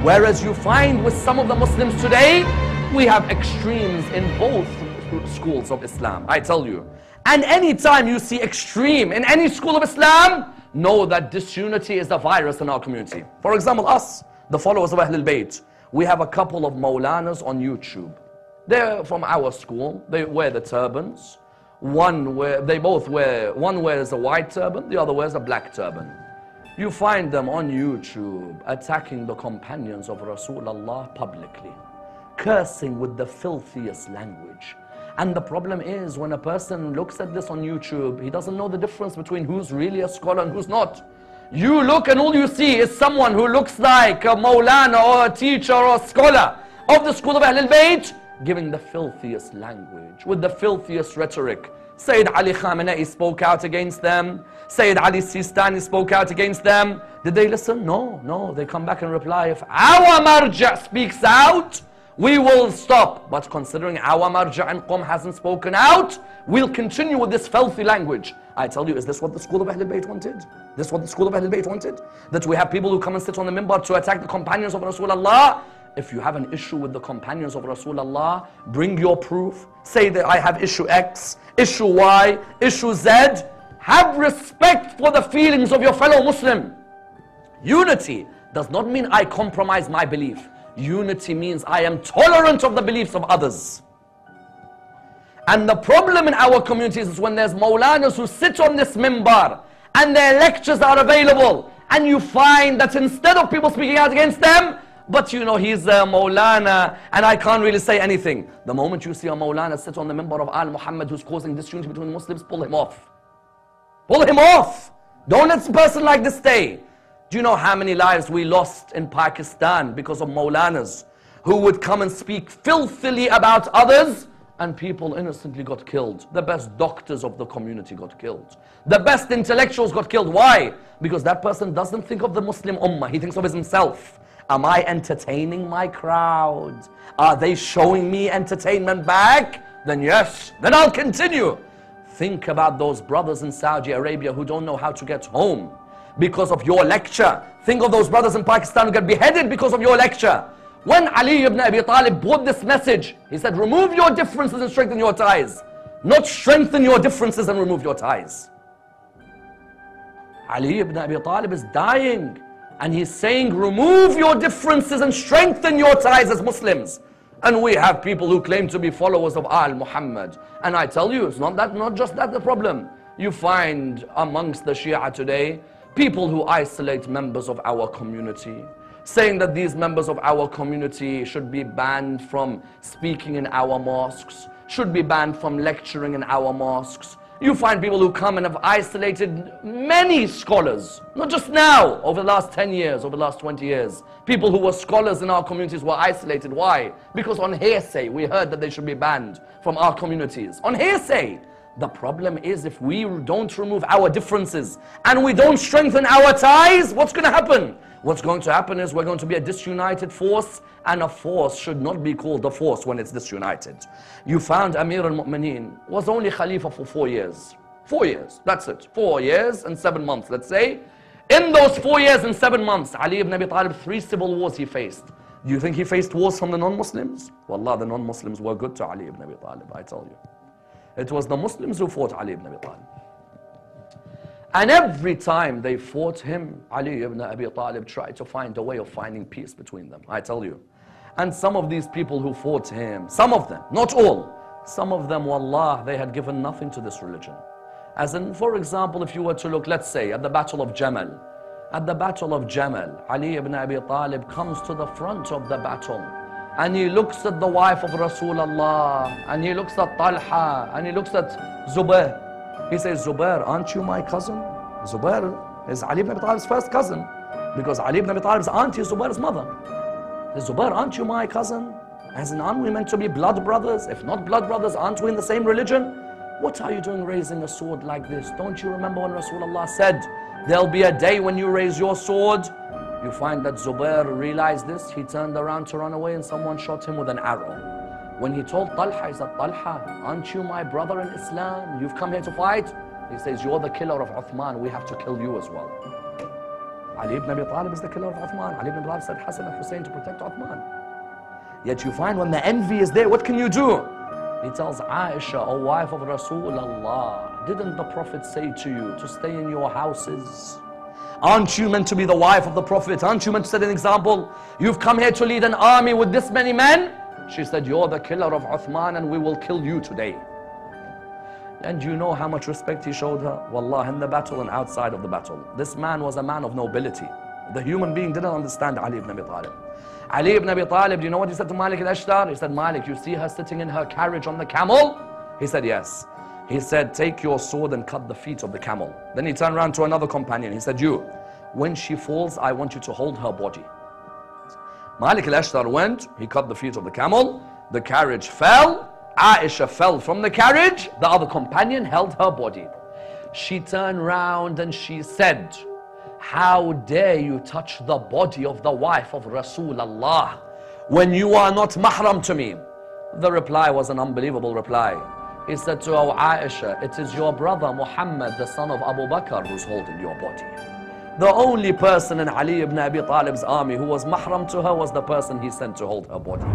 Whereas you find with some of the Muslims today, we have extremes in both schools of Islam, I tell you. And anytime you see extreme in any school of Islam, know that disunity is a virus in our community. For example, us, the followers of Ahlul Bayt, we have a couple of Maulanas on YouTube. They're from our school. They wear the turbans. One wears a white turban, the other wears a black turban. You find them on YouTube attacking the companions of Rasulullah publicly, cursing with the filthiest language. And the problem is, when a person looks at this on YouTube, he doesn't know the difference between who's really a scholar and who's not. You look and all you see is someone who looks like a Maulana or a teacher or a scholar of the school of Ahlul Bayt, giving the filthiest language, with the filthiest rhetoric. Sayyid Ali Khamenei spoke out against them. Sayyid Ali Sistani spoke out against them. Did they listen? No. They come back and reply, if our marja speaks out, we will stop. But considering our marja and Qom hasn't spoken out, we'll continue with this filthy language. I tell you, is this what the school of Ahlul Bayt wanted? This is what the school of Ahlul Bayt wanted? That we have people who come and sit on the minbar to attack the companions of Rasulullah? If you have an issue with the companions of Rasulullah, bring your proof. Say that I have issue X, issue Y, issue Z. Have respect for the feelings of your fellow Muslim. Unity does not mean I compromise my belief. Unity means I am tolerant of the beliefs of others. And the problem in our communities is when there's Maulanas who sit on this minbar and their lectures are available, and you find that instead of people speaking out against them, but you know, he's a Maulana and I can't really say anything. The moment you see a Maulana sit on the minbar of Al Muhammad who's causing disunity between the Muslims, pull him off. Pull him off. Don't let a person like this stay. Do you know how many lives we lost in Pakistan because of Maulanas who would come and speak filthily about others, and people innocently got killed? The best doctors of the community got killed. The best intellectuals got killed. Why? Because that person doesn't think of the Muslim Ummah. He thinks of himself. Am I entertaining my crowd? Are they showing me entertainment back? Then yes, then I'll continue. Think about those brothers in Saudi Arabia who don't know how to get home because of your lecture. Think of those brothers in Pakistan who get beheaded because of your lecture. When Ali ibn Abi Talib brought this message, he said, remove your differences and strengthen your ties. Not strengthen your differences and remove your ties. Ali ibn Abi Talib is dying. And he's saying, remove your differences and strengthen your ties as Muslims. And we have people who claim to be followers of Al Muhammad. And I tell you, it's not just that the problem. You find amongst the Shia today, people who isolate members of our community, saying that these members of our community should be banned from speaking in our mosques, should be banned from lecturing in our mosques. You find people who come and have isolated many scholars, not just now, over the last 10 years, over the last 20 years. People who were scholars in our communities were isolated. Why? Because on hearsay, we heard that they should be banned from our communities. On hearsay. The problem is, if we don't remove our differences and we don't strengthen our ties, what's going to happen? What's going to happen is we're going to be a disunited force, and a force should not be called a force when it's disunited. You found Amir al-Mu'mineen was only Khalifa for 4 years. 4 years, that's it. 4 years and 7 months, let's say. In those 4 years and 7 months, Ali ibn Abi Talib, 3 civil wars he faced. Do you think he faced wars from the non-Muslims? Wallah, the non-Muslims were good to Ali ibn Abi Talib, I tell you. It was the Muslims who fought Ali ibn Abi Talib. And every time they fought him, Ali ibn Abi Talib tried to find a way of finding peace between them, I tell you. And some of these people who fought him, some of them, not all, some of them, wallah, they had given nothing to this religion. As in, for example, if you were to look, let's say, at the Battle of Jamal. At the Battle of Jamal, Ali ibn Abi Talib comes to the front of the battle, and he looks at the wife of Rasulullah, and he looks at Talha, and he looks at Zubair. He says, Zubair, aren't you my cousin? Zubair is Ali ibn Abi Talib's first cousin, because Ali ibn Abi Talib's auntie is Zubair's mother. He says, Zubair, aren't you my cousin? As in, aren't we meant to be blood brothers? If not blood brothers, aren't we in the same religion? What are you doing raising a sword like this? Don't you remember when Rasulullah said, there'll be a day when you raise your sword? You find that Zubair realized this. He turned around to run away and someone shot him with an arrow. When he told Talha, he said, Talha, aren't you my brother in Islam? You've come here to fight? He says, you're the killer of Uthman. We have to kill you as well. Ali ibn Abi Talib is the killer of Uthman. Ali ibn Abi Talib said Hassan and Hussein to protect Uthman. Yet you find when the envy is there, what can you do? He tells Aisha, O wife of Rasulullah, didn't the Prophet say to you to stay in your houses? Aren't you meant to be the wife of the Prophet? Aren't you meant to set an example? You've come here to lead an army with this many men? She said, you're the killer of Uthman and we will kill you today. And you know how much respect he showed her? Wallah, in the battle and outside of the battle. This man was a man of nobility. The human being didn't understand Ali ibn Abi Talib. Ali ibn Abi Talib, do you know what he said to Malik al-Ashtar? He said, Malik, you see her sitting in her carriage on the camel? He said, yes. He said, take your sword and cut the feet of the camel. Then he turned around to another companion. He said, you, when she falls, I want you to hold her body. Malik al-Ashtar went, he cut the feet of the camel, the carriage fell, Aisha fell from the carriage, the other companion held her body. She turned round and she said, how dare you touch the body of the wife of Rasulullah when you are not mahram to me? The reply was an unbelievable reply. He said to her, Aisha, it is your brother Muhammad, the son of Abu Bakr, who's holding your body. The only person in Ali ibn Abi Talib's army who was mahram to her was the person he sent to hold her body.